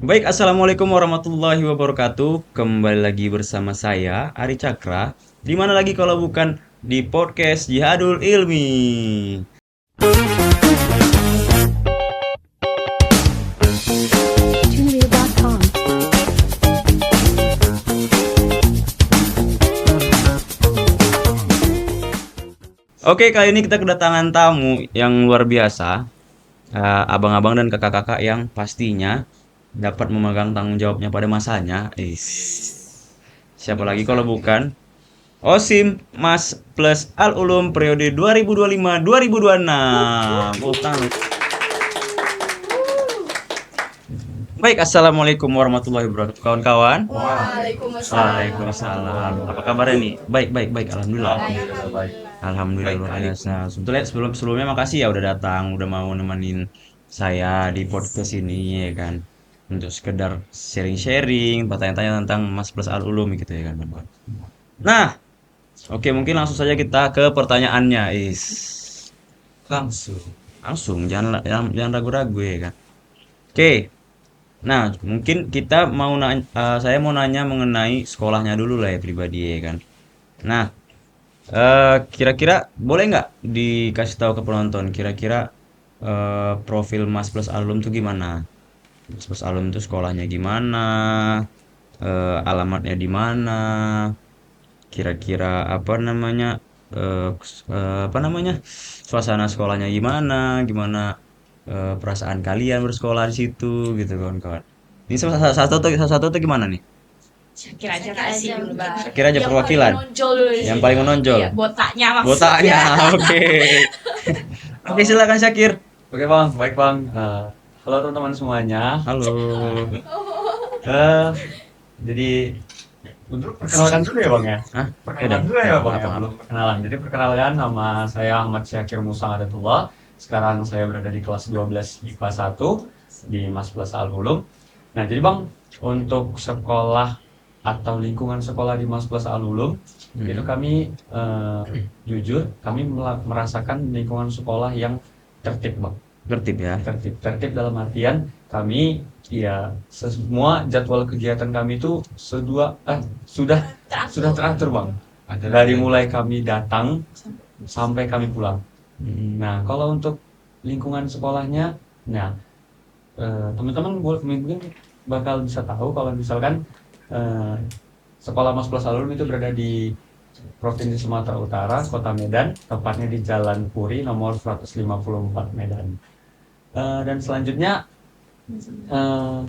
Baik, Assalamualaikum warahmatullahi wabarakatuh. Kembali lagi bersama saya, Ari Cakra. Di mana lagi kalau bukan di podcast Jihadul Ilmi. Tuneru.com. Oke, kali ini kita kedatangan tamu yang luar biasa. Abang-abang dan kakak-kakak yang pastinya dapat memegang tanggung jawabnya pada masanya. Siapa lagi kalau bukan Osim Mas plus Al Ulum periode 2025-2026. Oh, tangan. Baik, Assalamualaikum warahmatullahi wabarakatuh, kawan-kawan. Waalaikumsalam. Waalaikumsalam. Apa kabarnya nih? Baik, baik, baik. Alhamdulillah. Alhamdulillah baik. Alhamdulillah Baik, luar baik. biasa. Sebetulnya sebelumnya makasih ya udah datang, udah mau nemenin saya di podcast ini ya kan. Untuk sekedar sharing-sharing, bertanya-tanya tentang Mas Plus Al Ulum gitu ya kan, Bang. Nah, oke mungkin langsung saja kita ke pertanyaannya, Is. Langsung. Langsung, jangan ragu-ragu ya kan. Oke. Nah, mungkin kita mau nanya, saya mau nanya mengenai sekolahnya dulu lah ya pribadi ya kan. Nah, kira-kira boleh nggak dikasih tahu ke penonton kira-kira profil Mas Plus Alum tuh gimana? Mas Plus Alum tuh sekolahnya gimana? Alamatnya di mana? Kira-kira apa namanya? Apa namanya? Suasana sekolahnya gimana? Gimana perasaan kalian bersekolah di situ gitu kawan-kawan. Ini salah satu tuh gimana nih? Syakir aja kasih dulu bang. Kira aja Yang paling perwakilan. menonjol dulu di Yang sini. paling menonjol. Iya, botaknya maksudnya. Botaknya, oke. Oke, silakan Syakir. Oke bang, baik bang. Halo teman-teman semuanya. Halo. Eh, jadi untuk perkenalkan dulu ya bang ya. Hah? Perkenalan dulu ya bang ya, Apa-apa. belum perkenalan. Jadi perkenalkan nama saya Ahmad Syakir Musa Adatullah. Sekarang saya berada di kelas 12 IPA 1 di Mas Plus Al Ulum. Nah jadi bang, untuk sekolah atau lingkungan sekolah di Mas Plus Al Ulum, itu kami jujur kami merasakan lingkungan sekolah yang tertib bang. Tertib ya. Tertib dalam artian kami ya semua jadwal kegiatan kami itu sudah teratur bang, dari mulai kami datang sampai kami pulang. Nah kalau untuk lingkungan sekolahnya, nah teman-teman mungkin bakal bisa tahu kalau misalkan eh, sekolah Mas Plus Alun itu berada di Provinsi Sumatera Utara, Kota Medan, tepatnya di Jalan Puri nomor 154 Medan. Dan selanjutnya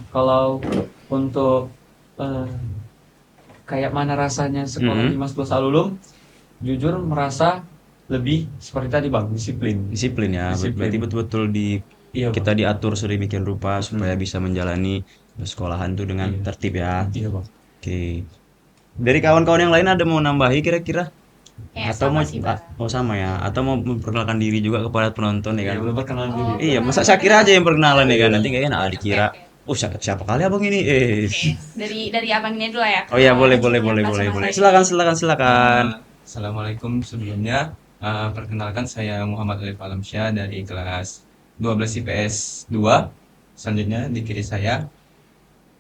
kalau untuk eh, kayak mana rasanya sekolah di Mas Plus Alulum, jujur merasa lebih seperti tadi bang, disiplin. Disiplin ya. Berarti betul-betul Iya bang. kita diatur sedemikian rupa supaya bisa menjalani sekolahan tuh dengan Iya. tertib ya. Iya bang. Oke. Dari kawan-kawan yang lain ada mau nambahi kira-kira? Ya Atau sama mau sih bang. sama ya? Atau mau memperkenalkan diri juga kepada penonton ya Iya kan? belum perkenalan diri. Iya, masa Syakir aja yang perkenalan ya kan? Nanti kayaknya nah dikira, oh siapa kali abang ini? Oke. Dari abangnya dulu ya. Oh iya, boleh, boleh, Kenalan boleh, sama boleh, boleh. saya. Silakan, silakan, silakan. Assalamualaikum sebelumnya. Perkenalkan saya Muhammad Alif Alamsyah dari kelas 12 IPS 2. Selanjutnya di kiri saya.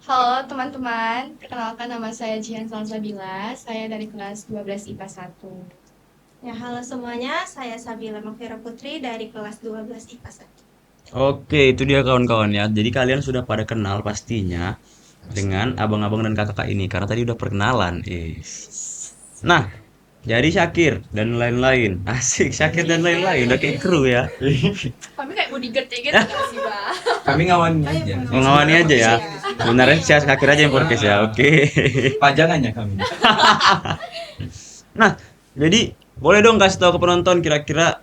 Halo teman-teman, perkenalkan nama saya Jihan Salsabila, saya dari kelas 12 IPA 1. Ya, halo semuanya, saya Sabila Makfira Putri dari kelas 12 IPA 1. Oke, itu dia kawan-kawan ya. Jadi kalian sudah pada kenal pastinya dengan abang-abang dan kakak ini karena tadi udah perkenalan. Nah, jadi Syakir dan lain-lain. Asik, Syakir dan lain-lain. Udah kayak kru ya. Kami kayak bodyguard ya gitu nggak sih bang. Kami ngawanin aja. Mengawani aja ya. Sebenarnya Syakir aja yang podcast ya. Oke. Pajangannya kami. Nah, jadi boleh dong kasih tahu ke penonton kira-kira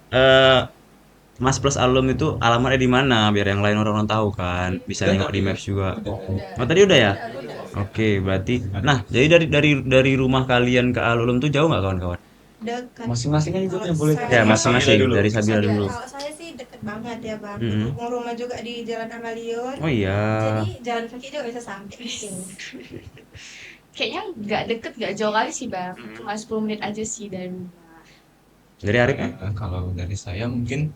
Mas Plus Alum itu alamatnya di mana biar yang lain orang-orang tahu kan. Bisa nengok di Maps juga. Oh, tadi udah ya? Oke, berarti nah, jadi dari rumah kalian ke Alulum tuh jauh nggak kawan-kawan? Dekat. Masing-masing aja Kalau yang boleh. saya- Ya, masing-masing Sabila dulu. dari Sabila dulu. Kalau saya sih deket banget ya bang. Mm-mm. Rumah juga di Jalan Amalion. Oh iya. Jadi jalan kaki juga bisa sampai di sini. Kayaknya nggak deket nggak jauh kali sih bang. Cuma 10 menit aja sih dari rumah. Dari Arif? Kalau dari saya mungkin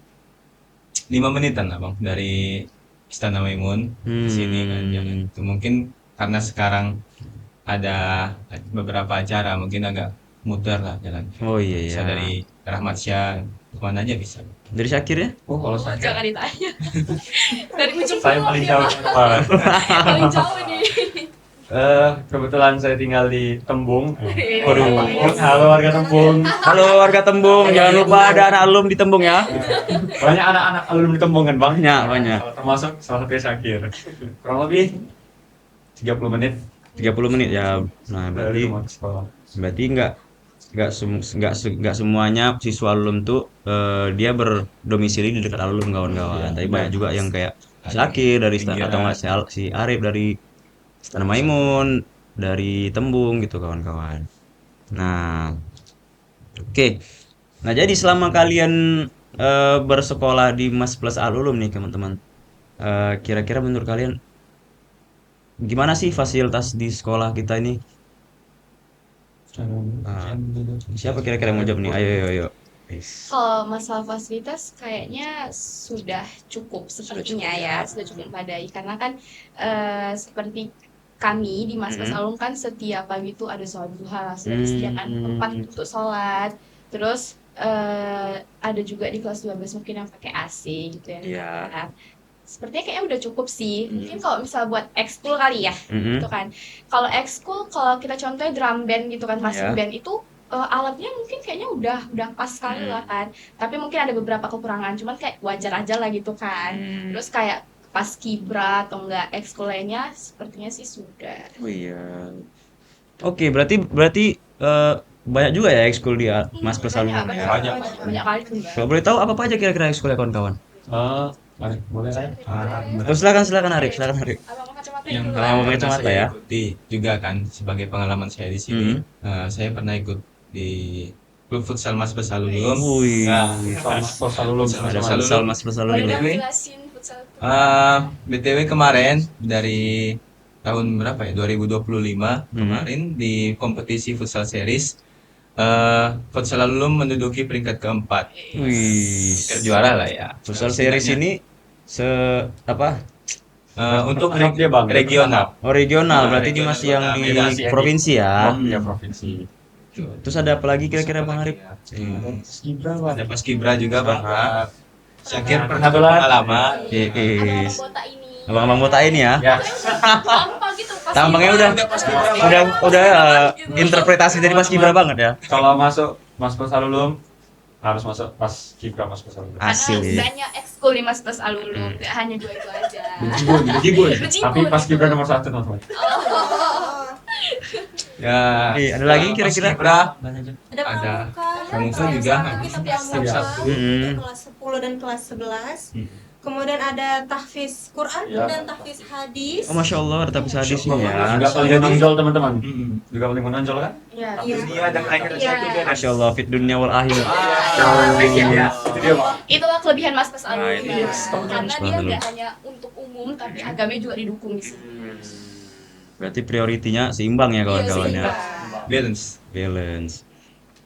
5 menitan lah bang dari Istana Maimun di sini kan jalan itu. Mungkin karena sekarang ada beberapa acara mungkin agak muter lah jalan. Oh iya Bisa ya. dari Rahmat Syah kemana aja bisa. Dari Syakir ya? Oh, kalau saya Jangan ditanya. Dari ujung saya pulau paling dia, jauh. Bang. Pak. Paling jauh nih. Kebetulan saya tinggal di Tembung. Iya. Waduh, halo warga Tembung. Halo warga Tembung, jangan lupa ada anak alum di Tembung ya. Banyak anak-anak alum di Tembung kan, Bang? Banyak, banyak. Termasuk salah satunya Syakir. Kurang lebih 30 menit 30 menit ya. Nah, dari berarti rumah ke sekolah. berarti nggak semuanya siswa alum tuh dia berdomisili di dekat alum kawan-kawan. Tapi banyak juga yang kayak Syakir dari atau nggak si Arif dari Istana Maimun, dari Tembung gitu kawan-kawan. Nah, oke. Nah, jadi selama kalian bersekolah di Mas Plus Al Ulum nih teman-teman, kira-kira menurut kalian gimana sih fasilitas di sekolah kita ini? Ah, siapa kira-kira yang mau jawab nih? Ayo, ayo, ayo. Is. Kalau masalah fasilitas kayaknya sudah cukup sepertinya ya, sudah cukup memadai karena kan seperti kami di Mas Mm-mm. Alum kan setiap pagi itu ada sholat duha, sudah disediakan tempat untuk sholat. Terus ada juga di kelas 12 mungkin yang pakai AC gitu ya. Iya. Nah, sepertinya kayaknya udah cukup sih. Mm. Mungkin kalau misal buat ekskul kali ya, Mm-mm. gitu kan. Kalau ekskul, kalau kita contohnya drum band gitu kan, marching Iya. band itu alatnya mungkin kayaknya udah pas sekali lah kan. Tapi mungkin ada beberapa kekurangan, cuman kayak wajar aja lah gitu kan. Terus kayak pas kibra atau enggak ekskul lainnya sepertinya sih sudah. Oh iya. Oke, berarti banyak juga ya ekskul di Mas Plus Al Ulum ya. Banyak kali tuh Mbak. Kalau boleh tahu apa aja kira-kira ekskul ya kawan-kawan? Mari, boleh saya? Oh, silakan Arif, silakan Arif. Abang kacamata Yang dulu. Kalau mau pernah kacamata saya ya. ikuti juga kan sebagai pengalaman saya di sini. Saya pernah ikut di klub futsal Mas Plus Al Ulum. Wih. Nah, Futsal Ulum. Ada Futsal futsal Ulum. Mas Plus Al Boleh Ulum. dong Ini? jelasin futsal itu. BTW kemarin dari tahun berapa ya? 2025 kemarin di kompetisi futsal series Futsal Al Ulum menduduki peringkat keempat. Wih. Juara lah ya. Futsal series ini apa? Untuk Anak dia, Bang. regional. Oh, regional, Nah, berarti ini regional masih yang di masih yang di- provinsi ya. Iya, provinsi. Terus ada apa lagi kira-kira Bang Arif? Gibra, Bang. Ada Paskibra juga Bang. Syakir pernah Kebetulan. berpengalaman. Abang Is. botak ini. Abang-abang botak ini ya. Ya, Gampang gitu pas Tampangnya udah interpretasi dari Mas Gibra banget ya. kalau masuk Mas Plus Al Ulum harus masuk pas Gibra Mas Plus Al Ulum. Asli. Karena banyak ekskul di Mas Plus Al Ulum, nggak hanya dua itu aja. Bejibun. Bejibun. Tapi pas Gibra nomor 1 teman-teman. Ya. Ada lagi kira-kira? Paskibra Ada Ada. pramuka, Pramuka juga. kita pramuka Sabtu. untuk kelas 10 dan kelas 11. Kemudian ada tahfiz Quran Ya. dan tahfiz hadis. Oh, Masya Allah, ada tapis hadis nih ya. Juga paling menonjol teman-teman. Juga paling menonjol kan? Iya. Iya. dan akhirat Iya. Masya Allah, fit dunia wal akhir. Itu dia, Bang. Itulah kelebihan Mas Plus Al Nah, Ulum. itu ya. dia. Karena Mas dia Plus Al nggak hanya untuk umum, tapi agamanya juga didukung di sini. Berarti prioritinya seimbang ya kawan-kawan ya. seimbang. balance. Balance.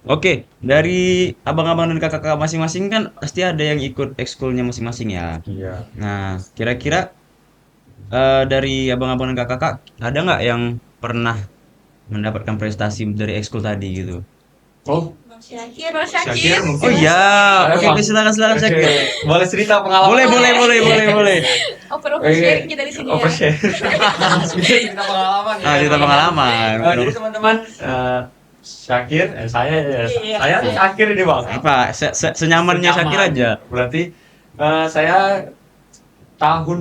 Oke, dari abang-abang dan kakak-kakak masing-masing kan pasti ada yang ikut ekskulnya masing-masing ya. Iya. Nah, kira-kira dari abang-abang dan kakak-kakak ada nggak yang pernah mendapatkan prestasi dari ekskul tadi gitu? Oh, Syakir. Syakir Oh mungkin. iya, Ayo, oke Bang. silakan Syakir. boleh cerita pengalaman? Boleh. Oversharing kita di sini ya. Overshare. cerita pengalaman. Ah, cerita pengalaman. Jadi teman-teman, Syakir, saya Syakir ini, Bang. Apa? Senyamannya Syakir aja. Berarti saya tahun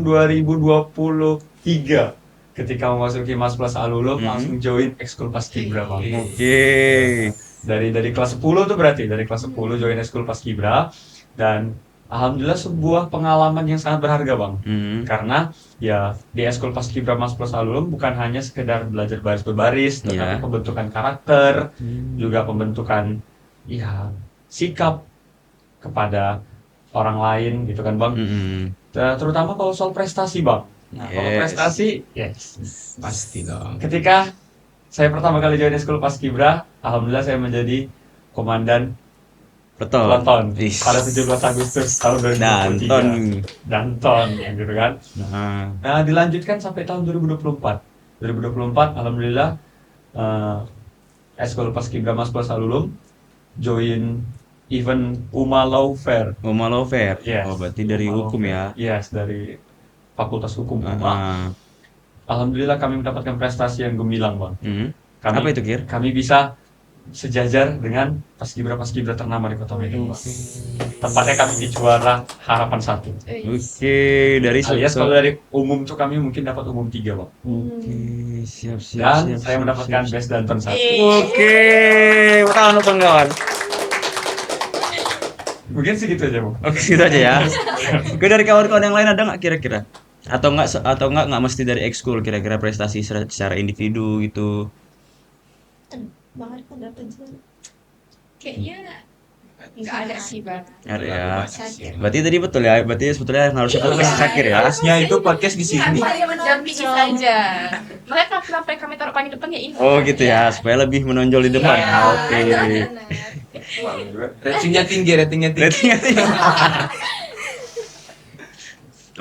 2023 ketika memasuki Mas Plus Al Ulum langsung join ekskul Paskibra, Bang. Oke. Dari kelas 10 tuh berarti dari kelas 10 join ekskul Paskibra dan alhamdulillah sebuah pengalaman yang sangat berharga, Bang. Karena ya di ekskul Paskibra Mas Plus Al Ulum bukan hanya sekedar belajar baris berbaris, tetapi Iya. pembentukan karakter, juga pembentukan ya sikap kepada orang lain gitu kan, Bang. Terutama kalau soal prestasi, Bang. Nah, kalau Yes. prestasi, Pasti dong. ketika saya pertama kali join ekskul Paskibra, alhamdulillah saya menjadi komandan Betul. Ulang Ih. pada 17 Agustus tahun 2023. Danton. Danton gitu kan. Nah, Nah, dilanjutkan sampai tahun 2024. 2024 alhamdulillah Eskul Paskibra Mas Plus Alulum join event Uma Law Fair. Umalo Fair. Yes. Oh, berarti dari Uma Law hukum Fair. ya. Yes, dari Fakultas Hukum Uma. Ah, Alhamdulillah kami mendapatkan prestasi yang gemilang, Bang. Kami, Apa itu, Kir? Kami bisa sejajar dengan paskibra ternama di Kota Medan, Bang. Tepatnya kami di juara Harapan 1. Oke, dari Alias kalau dari umum tuh kami mungkin dapat umum 3, Bang. Oke, siap. Dan saya mendapatkan best Danton 1. Oke, tangan kawan. Mungkin segitu aja, Bang. Oke, gitu aja ya. Oke, dari kawan-kawan yang lain ada nggak kira-kira? Atau nggak mesti dari ekskul, kira-kira prestasi secara individu gitu. Banget kan dapat juga. Kayaknya nggak ada sih bang. Ada ya. Syakir. Berarti tadi betul ya. Berarti sebetulnya yang harusnya fokus ke Syakir ya. Harusnya itu podcast di sini. Saya mendampingi saja. Makanya kenapa kami taruh paling depan ya ini. Oh gitu ya, supaya lebih menonjol di depan. Iya. Oke. Ratingnya tinggi. Ratingnya tinggi.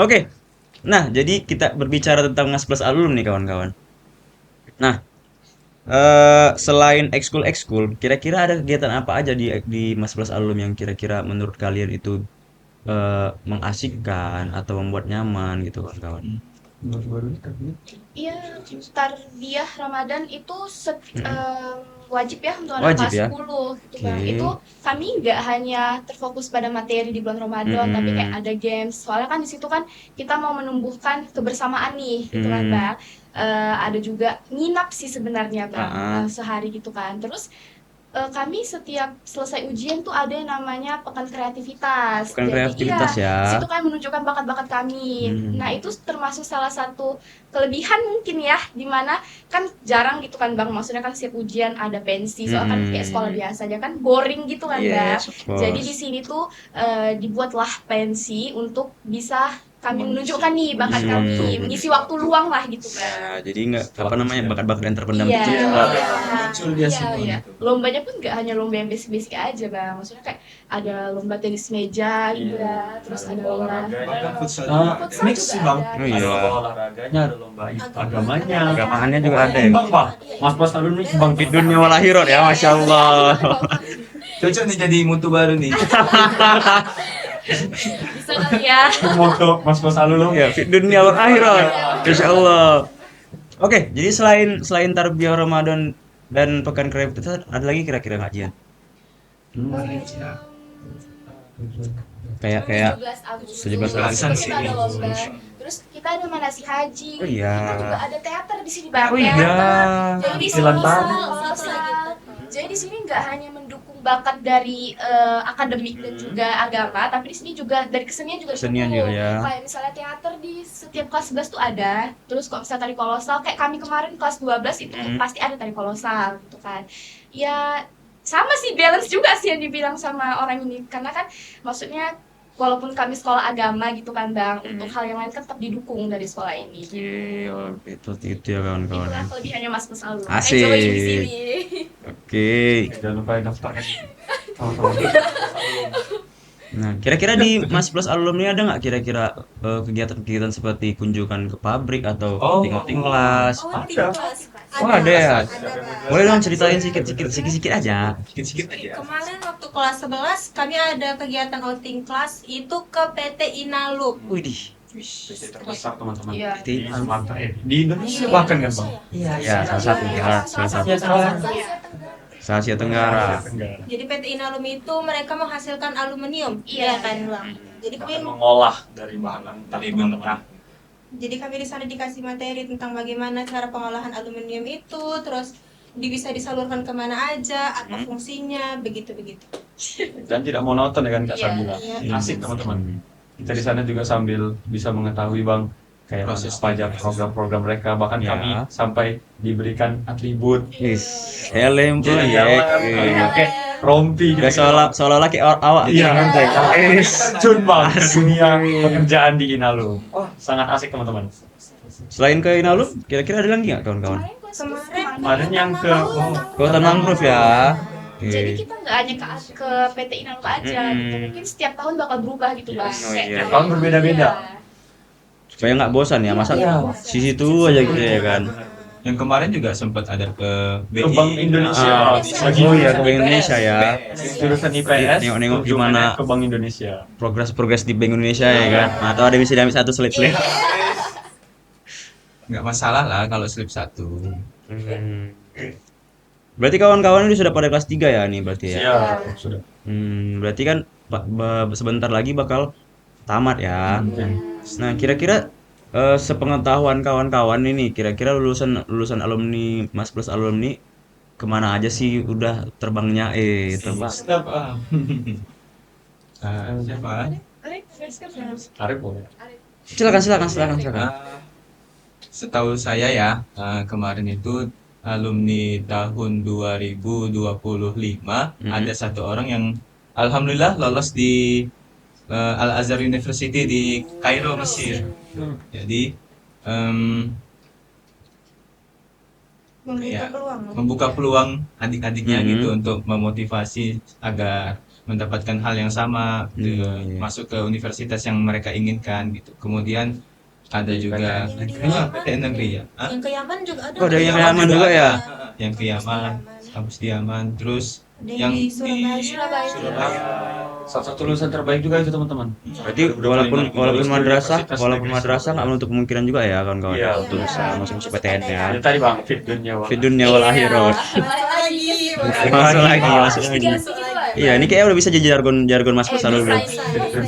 Oke. Nah, jadi kita berbicara tentang Mas Plus Alum nih kawan-kawan. Nah, selain ekskul, kira-kira ada kegiatan apa aja di Mas Plus Alum yang kira-kira menurut kalian itu mengasyikkan atau membuat nyaman gitu kawan-kawan? Baru-baru ini kan Iya, tarbiyah Ramadan itu wajib ya untuk anak Wajib kelas ya? 10 gitu Bang. Oke. Itu kami nggak hanya terfokus pada materi di bulan Ramadan, tapi kayak ada games. Soalnya kan di situ kan kita mau menumbuhkan kebersamaan nih, gitu kan Bang. Ada juga nginap sih sebenarnya Bang, sehari gitu kan. Terus kami setiap selesai ujian tuh ada yang namanya pekan kreativitas. Bukan Jadi, kreativitas ya. di situ kan menunjukkan bakat-bakat kami. Nah, itu termasuk salah satu kelebihan mungkin ya, dimana kan jarang gitu kan Bang, maksudnya kan setiap ujian ada pensi, soalnya kan kayak sekolah biasa aja kan boring gitu kan Bang. Yes, of course. Jadi di sini tuh dibuatlah pensi untuk bisa kami menunjukkan nih bakat kami, mengisi waktu luang lah gitu Bang. Nah, jadi nggak apa namanya bakat-bakat yang terpendam Iya, itu iya, Muncul dia semua iya. gitu. Lombanya pun nggak hanya lomba yang basic-basic aja Bang, maksudnya kayak ada lomba tenis meja juga, terus ada lomba Bahkan futsal futsal mix juga sih bang. ada. Oh iya. Ada lomba olahraganya, ada lomba agamanya. Agamaannya juga ada ya. Bang, Pak. Mas Plus Alum ini Bang Di dunia wal akhirat ya, masya Allah. Cocok nih jadi mutu baru nih. Bisa kali ya. moto Mas Plus Alum. Ya, di dunia wal akhirat, masya Allah. Oke, jadi selain tarbiyah Ramadan dan pekan kreativitas, ada lagi kira-kira ngajian? Kayak 17 Agustus 17 Agustus. kita ada lomba. Terus kita ada manasik haji. Oh iya. Kita juga ada teater di sini Bang. Oh iya. Teater. Jadi di sini Silang tari. Jadi di sini nggak hanya mendukung bakat dari akademik dan juga agama, tapi di sini juga dari kesenian juga Kesenian didukung. juga ya. Kayak misalnya teater di setiap kelas 11 tuh ada. Terus kalau misalnya tari kolosal, kayak kami kemarin kelas 12 itu pasti ada tari kolosal gitu kan. Ya sama sih, balance juga sih yang dibilang sama orang ini, karena kan maksudnya walaupun kami sekolah agama gitu kan Bang, untuk hal yang lain kan tetap didukung dari sekolah ini. Oke, itu ya kawan-kawan. Itulah kelebihannya Mas Mas Alun. Asik. Coba di sini. Oke. Jangan lupa daftar. Nah, kira-kira di Mas Plus Alumni ada nggak kira-kira kegiatan-kegiatan seperti kunjungan ke pabrik atau ting kelas? Oh, ada ya. Boleh dong ceritain sedikit aja. Sedikit aja. Kemarin waktu kelas 11 kami ada kegiatan outing kelas itu ke PT Inalum. Widih. Terbesar teman-teman. Iya. Di Indonesia bahkan kan Bang. Ya, salah satu se Asia Tenggara. Jadi PT Inalum itu mereka menghasilkan aluminium, Iya, kan iya. Bang. Jadi kami Mengolah dari bahan teman-teman. Jadi kami di sana dikasih materi tentang bagaimana cara pengolahan aluminium itu, terus bisa disalurkan kemana aja, apa fungsinya, begitu-begitu. Dan tidak monoton ya kan Kak Iya, Sabila. iya. Asik teman-teman. Kita di sana juga sambil bisa mengetahui Bang kayak Proses pajak program-program mereka, bahkan Ya. kami sampai diberikan atribut. Helm pun Jadi ya. pakai rompi Udah seolah-olah kayak awak. Iya, terjun Bang ke dunia pekerjaan di Inalum. Oh, sangat asik teman-teman. Selain ke Inalum, kira-kira ada lagi nggak kawan-kawan? Kemarin Kemarin yang ke Hutan mangrove ya. Jadi kita nggak hanya ke PT Inalum aja gitu. Mungkin setiap tahun bakal berubah gitu Bang. Oh, Kayak iya. gitu. Tahun berbeda-beda. Iya. Supaya nggak bosan ya, masa Iya. si situ aja gitu ya kan. Yang kemarin juga sempat ada ke Ke Bank Indonesia. Ah, Lagi oh iya, ke jurusan Bank Indonesia ya. jurusan IPS. Nengok-nengok tujuannya gimana. ke Bank Indonesia. Progres di Bank Indonesia ya kan. Atau ada bisa diambil satu slip-slip. nggak masalah lah kalau slip 1. Berarti kawan-kawan ini sudah pada kelas 3 ya nih berarti ya. Siap, sudah. Berarti kan sebentar lagi bakal tamat ya. Nah, kira-kira sepengetahuan kawan-kawan ini, kira-kira lulusan alumni Mas Plus alumni kemana aja sih udah terbangnya? Terbang. Stop. Siapa? Arif boleh. Silakan. Ah, Setahu saya ya, kemarin itu alumni tahun 2025 ada satu orang yang alhamdulillah lolos di Al Azhar University di Kairo, Mesir. Jadi Membuka ya, peluang. membuka peluang adik-adiknya gitu untuk memotivasi agar mendapatkan hal yang sama, Iya. masuk ke universitas yang mereka inginkan gitu. Kemudian ada juga PTN negeri ya. Yang ke Yaman juga ada. Oh, ada yang Yaman juga ya? Yang ke Yaman, kampus di Yaman, terus Ada yang di Surabaya. Surabaya. Salah satu lulusan terbaik juga itu teman-teman. Berarti walaupun madrasah nggak menutup kemungkinan juga ya kawan-kawan Iya, untuk bisa masuk PTN ya. Ya tadi bang, fit dunia Fit dunia wal akhirat. Masuk lagi. Iya, ini kayaknya udah bisa jadi jargon Mas Plus dulu.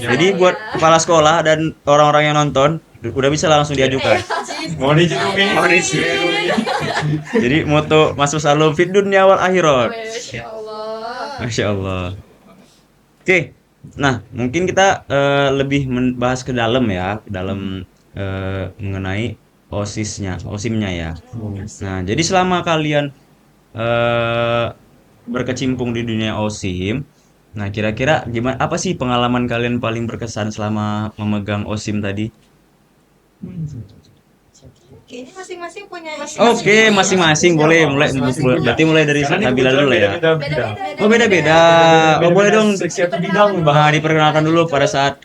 Jadi buat kepala sekolah dan orang-orang yang nonton udah bisa langsung diajukan. Mau dicetukin. Jadi moto Mas Plus Alum Fit dunia wal akhirat. Masya Allah. Masya Allah. Oke, nah mungkin kita lebih bahas ke dalam ya, ke dalam mengenai osimnya ya. Nah, jadi selama kalian berkecimpung di dunia osim, nah kira-kira gimana? Apa sih pengalaman kalian paling berkesan selama memegang osim tadi? Kayaknya masing-masing punya. Oke, masing-masing boleh berarti mulai dari Nabila dulu lah ya. Beda-beda. Oh beda-beda. Oh boleh dong. Seksi atau bidang Nah, diperkenalkan dulu pada saat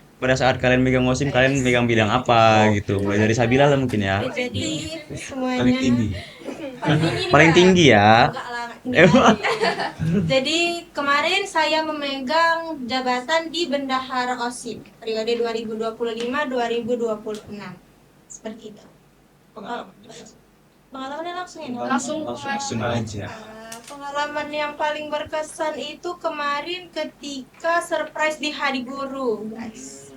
kalian megang osim kalian megang bidang apa gitu. Mulai dari Sabila lah mungkin ya. Jadi semuanya Paling tinggi. Paling tinggi ya. Enggak lah, enggak. Jadi kemarin saya memegang jabatan di Bendahara OSIM periode 2025-2026. Seperti itu. Pengalamannya langsung ini. Langsung aja. Pengalaman yang paling berkesan itu kemarin ketika surprise di Hari Guru, guys.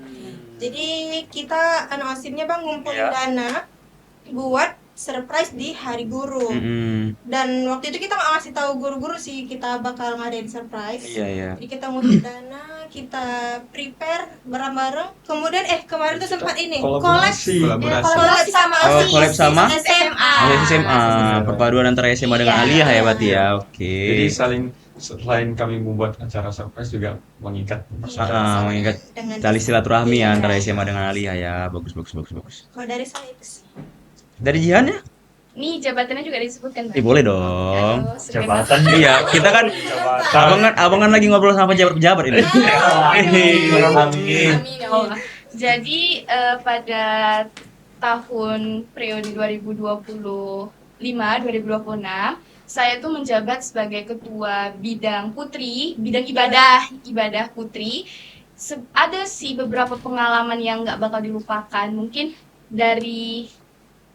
Jadi kita OSIM-nya Bang ngumpulin dana buat surprise di Hari Guru. Dan waktu itu kita nggak ngasih tahu guru-guru sih kita bakal ngadain surprise. Iya. Jadi kita ngumpulin dana, kita prepare bareng-bareng. Kemudian kemarin tuh sempat ini Kolaborasi. kolaborasi sama Oh, OSIS collab sama? SMA. Oh, SMA, perpaduan antara SMA dengan Aliyah ya berarti ya. Oke. Jadi selain kami membuat acara surprise juga mengikat Mengingat Dengan tali silaturahmi ya Iya. antara SMA dengan Aliyah ya. Bagus. Kalau dari saya itu sih. Dari Jihan ya? Nih jabatannya juga disebutkan Bang. Boleh dong. Aduh, sering jabatan. Iya, kita kan abang kan lagi ngobrol sama pejabat-pejabat ini. Amin ya Allah. Jadi pada tahun periode 2025-2026 saya tuh menjabat sebagai ketua bidang ibadah putri. Ada sih beberapa pengalaman yang nggak bakal dilupakan. Mungkin dari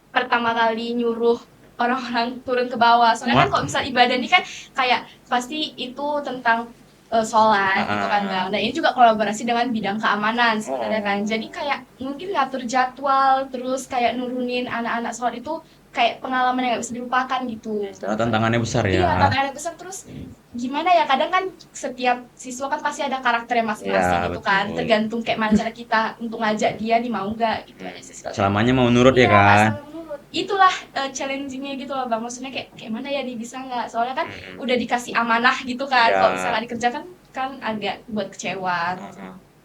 pertama kali nyuruh orang-orang turun ke bawah. Soalnya kan kalau misal ibadah ini kan kayak pasti itu tentang sholat gitu kan Bang. Nah ini juga kolaborasi dengan bidang keamanan sebenarnya kan. Jadi kayak mungkin ngatur jadwal terus kayak nurunin anak-anak sholat itu kayak pengalaman yang gak bisa dilupakan gitu. Karena tantangannya besar ya. Iya tantangannya besar terus gimana ya kadang kan setiap siswa kan pasti ada karakternya masing-masing Ya, gitu kan. betul. Tergantung kayak mana cara kita untuk ngajak dia nih mau nggak gitu aja sih. Selamanya mau nurut ya Iya, kan. asal menurut. Itulah challenging-nya gitu loh Bang. Maksudnya kayak mana ya dia bisa nggak? Soalnya kan udah dikasih amanah gitu kan. Iya. Kalau misalnya nggak dikerjakan kan agak buat kecewa.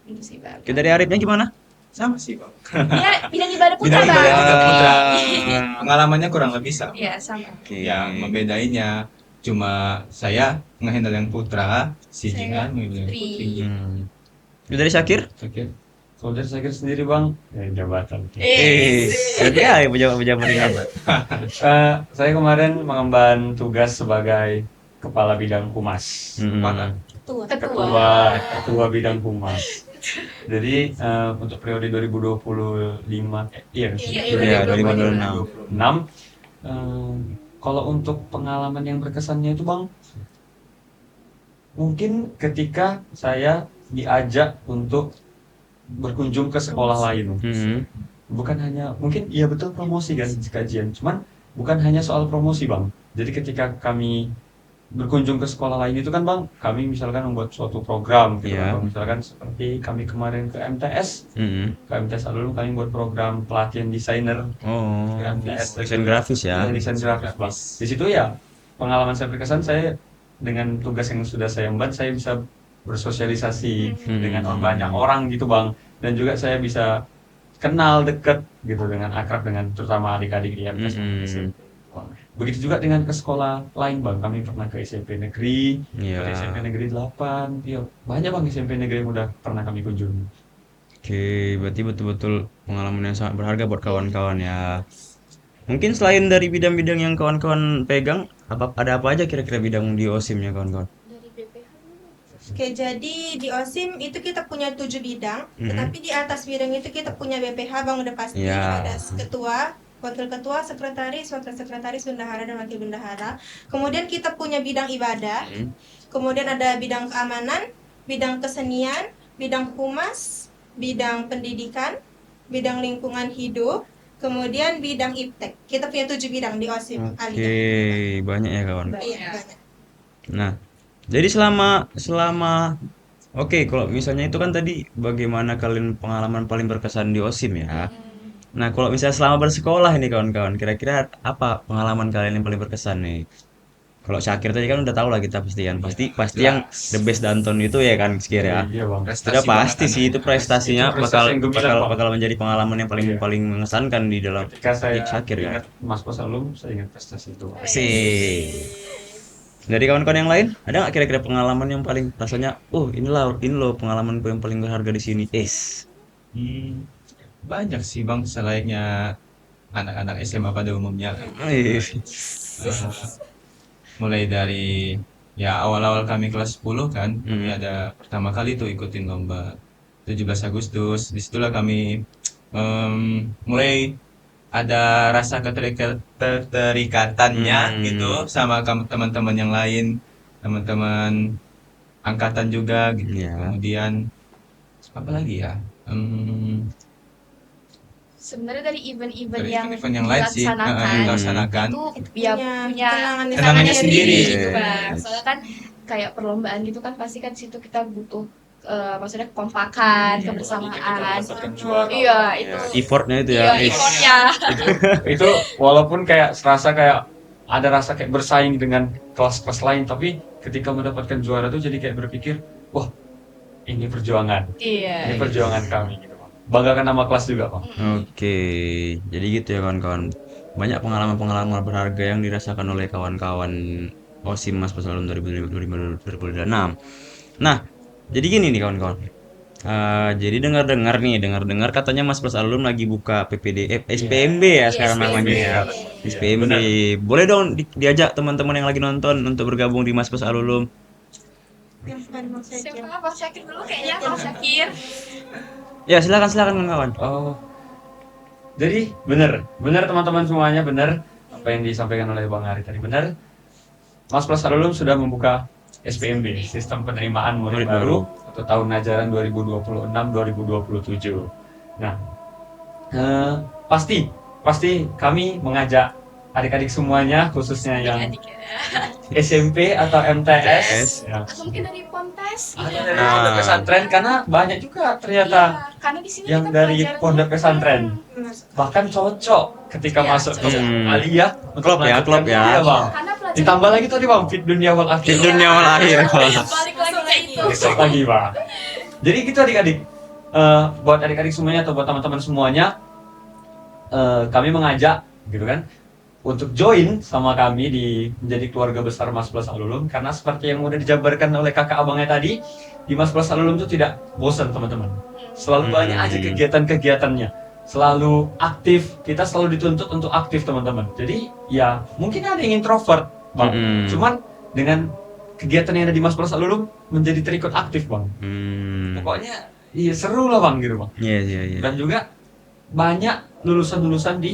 Gitu sih Bang. Oke, dari Arifnya gimana? Sama sih, Bang. Dia bidang ibadah putra Bidang Bang. ibadah putra. Iya. Pengalamannya kurang lebih sama. Iya sama. Oke. Ya, membedainnya cuma saya ngehandle yang putra, si Saya Jihan ngehandle yang putri. putri. Itu dari Syakir? Oke. Kalau dari saya sendiri bang, jabatan. Jadi ya pejabat ringan. Saya kemarin mengemban tugas sebagai kepala bidang humas. Mana? Ketua bidang humas. Jadi untuk periode 2025 Iya, Iya, 2026. 6 kalau untuk pengalaman yang berkesannya itu bang, mungkin ketika saya diajak untuk berkunjung ke sekolah lain, bukan hanya mungkin iya betul promosi kan kajian, cuman bukan hanya soal promosi bang. Jadi ketika kami berkunjung ke sekolah lain itu kan bang, kami misalkan membuat suatu program gitu Iya. kan, Bang. Misalkan seperti kami kemarin ke MTS, lalu kami buat program pelatihan desainer, Oh, MTS desain grafis ya. desain grafis bang. Di situ ya pengalaman saya berkesan, saya dengan tugas yang sudah saya emban, saya bisa bersosialisasi dengan banyak orang gitu bang, dan juga saya bisa kenal dekat gitu dengan akrab dengan terutama adik-adik di MTS. Begitu juga dengan ke sekolah lain bang, kami pernah ke SMP negeri, Iya. ke SMP negeri 8, ya banyak bang SMP negeri yang udah pernah kami kunjungi. Oke, berarti betul-betul pengalaman yang sangat berharga buat kawan-kawan ya. Mungkin selain dari bidang-bidang yang kawan-kawan pegang, ada apa aja kira-kira bidang di OSIM-nya kawan-kawan? Oke, jadi di OSIM itu kita punya 7 bidang, tetapi di atas bidang itu kita punya BPH bang, udah pasti Ya. ada ketua, wakil ketua, sekretaris, wakil sekretaris, bendahara dan wakil bendahara. Kemudian kita punya bidang ibadah, kemudian ada bidang keamanan, bidang kesenian, bidang humas, bidang pendidikan, bidang lingkungan hidup, kemudian bidang iptek. Kita punya 7 bidang di OSIM Oke, Alia. banyak ya kawan. Iya, banyak. Nah, jadi selama oke, kalau misalnya itu kan tadi bagaimana kalian pengalaman paling berkesan di OSIM ya. Nah, kalau misalnya selama bersekolah ini kawan-kawan, kira-kira apa pengalaman kalian yang paling berkesan nih? Kalau Syakir tadi kan udah tahu lah kita pasti kan, pasti yang the best Danton itu ya kan Syakir ya. Iya bang. Sudah pasti sih itu prestasinya Itu prestasi yang gemilang, Bang. bakal menjadi pengalaman yang paling Iya. paling mengesankan di dalam Ketika saya Syakir ya. ingat Mas Posalum, saya ingat prestasi itu. Sih. Dari kawan-kawan yang lain, ada nggak kira-kira pengalaman yang paling rasanya, ini loh pengalaman yang paling berharga di sini. Banyak sih bang, selayaknya anak-anak SMA pada umumnya. Eh, Eh, mulai dari ya awal-awal kami kelas 10 kan, kami ada pertama kali tuh ikutin lomba 17 Agustus. Disitulah kami mulai ada rasa keterikatannya gitu sama teman-teman yang lain, teman-teman angkatan juga gitu. Iya. Kemudian apa lagi ya? Sebenarnya dari event-event Dari yang event yang lain sih, dilaksanakan, dilaksanakan. itu ya punya kenangannya sendiri. gitu Yes. bang. Soalnya kan kayak perlombaan gitu kan pasti kan situ kita butuh maksudnya kekompakan, kebersamaan. Iya, itu. Effortnya itu Iya, ya. effortnya. Itu walaupun kayak serasa kayak ada rasa kayak bersaing dengan kelas-kelas lain, tapi ketika mendapatkan juara tuh jadi kayak berpikir, wah ini perjuangan, Iya. ini perjuangan kami gitu bang. Banggakan nama kelas juga bang. Oke, jadi gitu ya kawan-kawan. Banyak pengalaman-pengalaman berharga yang dirasakan oleh kawan-kawan OSIM Mas Pasalum 2026. Nah, jadi gini nih kawan-kawan. Jadi dengar-dengar katanya Mas Plus Alum lagi buka SPMB ya sekarang namanya ya. SPMB. Boleh dong diajak teman-teman yang lagi nonton untuk bergabung di Mas Plus Alum. Siapa Bang Syakir dulu kayaknya, Bang Syakir. Ya, silakan kawan-kawan. Oh, jadi benar teman-teman semuanya, benar apa yang disampaikan oleh Bang Ari tadi, benar. Mas Plus Alum sudah membuka SPMB, Sistem Penerimaan Murid Baru atau tahun ajaran 2026-2027. Nah, pasti kami mengajak adik-adik semuanya, khususnya yang SMP atau MTS, ya. Atau mungkin dari Ponpes. Atau dari pondok pesantren, karena banyak juga ternyata Karena di sini yang kita dari belajar- pondok pesantren. Bahkan cocok ketika Iya, masuk ke cocok. aliyah untuk Klop ya, melanjutkan klop ya. kuliah, Bang. Karena pelajaran Ditambah lagi tadi Bang, fit dunia wal akhir. Di dunia wal akhir. balik lagi ke itu. Besok lagi Bang. Jadi gitu adik-adik. Buat adik-adik semuanya atau buat teman-teman semuanya, kami mengajak gitu kan, untuk join sama kami di menjadi keluarga besar Mas Plus Alulum, karena seperti yang udah dijabarkan oleh kakak abangnya tadi, di Mas Plus Alulum itu tidak bosan teman-teman. Selalu banyak aja kegiatan-kegiatannya, selalu aktif. Kita selalu dituntut untuk aktif teman-teman. Jadi ya mungkin ada yang introvert bang, cuman dengan kegiatan yang ada di Mas Plus Alulum menjadi terikut aktif bang. Pokoknya iya seru lah bang gitu bang. Iya. Dan juga banyak lulusan-lulusan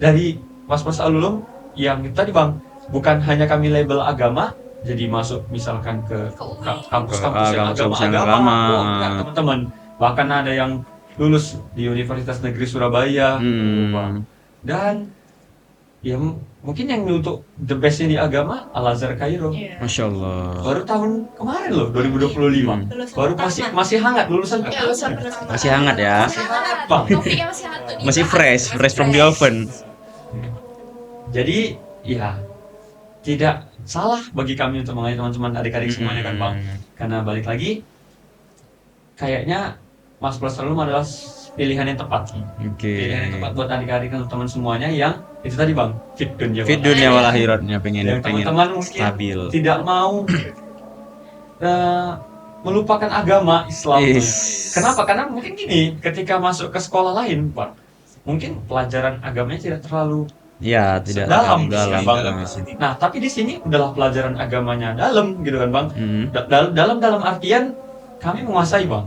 dari Mas Alulum yang tadi bang, bukan hanya kami label agama, jadi masuk misalkan ke kampus-kampus yang agama. Oh, enggak teman-teman. Bahkan ada yang lulus di Universitas Negeri Surabaya, bang. Dan ya mungkin yang untuk the bestnya di agama Al Azhar Kairo. Masya Allah. Baru tahun kemarin loh 2025. Baru masih hangat lulusan Masih hangat ya. bang. Topiknya masih hangat tuh. Masih fresh from the oven. Jadi ya tidak salah bagi kami untuk mengajak teman-teman adik-adik semuanya kan bang, karena balik lagi kayaknya Mas Plus Alulum adalah pilihan yang tepat. Pilihan yang tepat buat adik-adik dan teman semuanya yang itu tadi bang, fit dunia wal akhiratnya pengen teman-teman mungkin stabil. tidak mau melupakan agama Islam. Kenapa? Karena mungkin gini, ketika masuk ke sekolah lain bang, mungkin pelajaran agamanya tidak terlalu tidak dalam bang. Nah, tapi di sini adalah pelajaran agamanya dalam gitu kan, Bang. Dalam artian kami menguasai, Bang.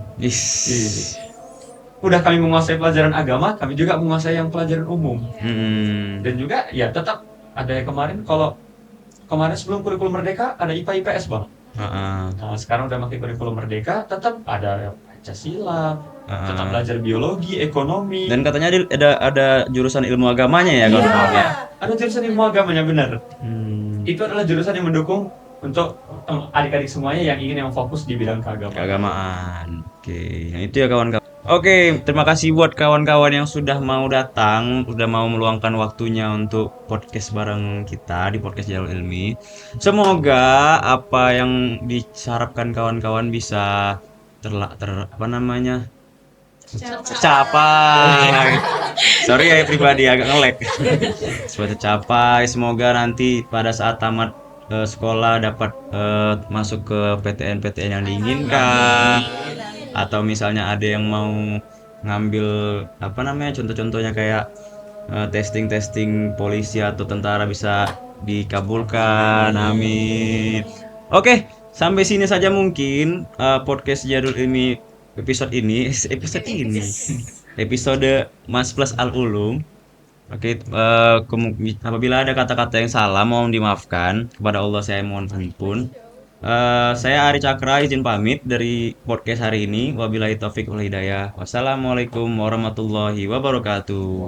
Udah kami menguasai pelajaran agama, kami juga menguasai yang pelajaran umum. Dan juga ya tetap ada yang kemarin sebelum kurikulum Merdeka ada IPA IPS, Bang. Nah, sekarang udah pakai kurikulum Merdeka, tetap ada Pancasila, tetap belajar biologi, ekonomi. Dan katanya ada jurusan ilmu agamanya ya kalau ada jurusan ilmu agamanya benar. Itu adalah jurusan yang mendukung untuk adik-adik semuanya yang ingin fokus di bidang keagamaan. Oke, yang itu ya kawan-kawan. Oke, terima kasih buat kawan-kawan yang sudah mau datang, sudah mau meluangkan waktunya untuk podcast bareng kita di podcast Jalur Ilmi. Semoga apa yang diharapkan kawan-kawan bisa tercapai. Sorry ya pribadi agak nge-lag. Supaya tercapai, semoga nanti pada saat tamat sekolah dapat masuk ke PTN-PTN yang diinginkan. Atau misalnya ada yang mau ngambil contoh-contohnya kayak testing polisi atau tentara bisa dikabulkan. Amin. Oke, sampai sini saja mungkin podcast Jadul ini episode Mas Plus Alulum. Oke, apabila ada kata-kata yang salah mohon dimaafkan, kepada Allah saya mohon ampun. Saya Ari Cakra izin pamit dari podcast hari ini. Wabillahi taufik wal hidayah. Wassalamualaikum warahmatullahi wabarakatuh.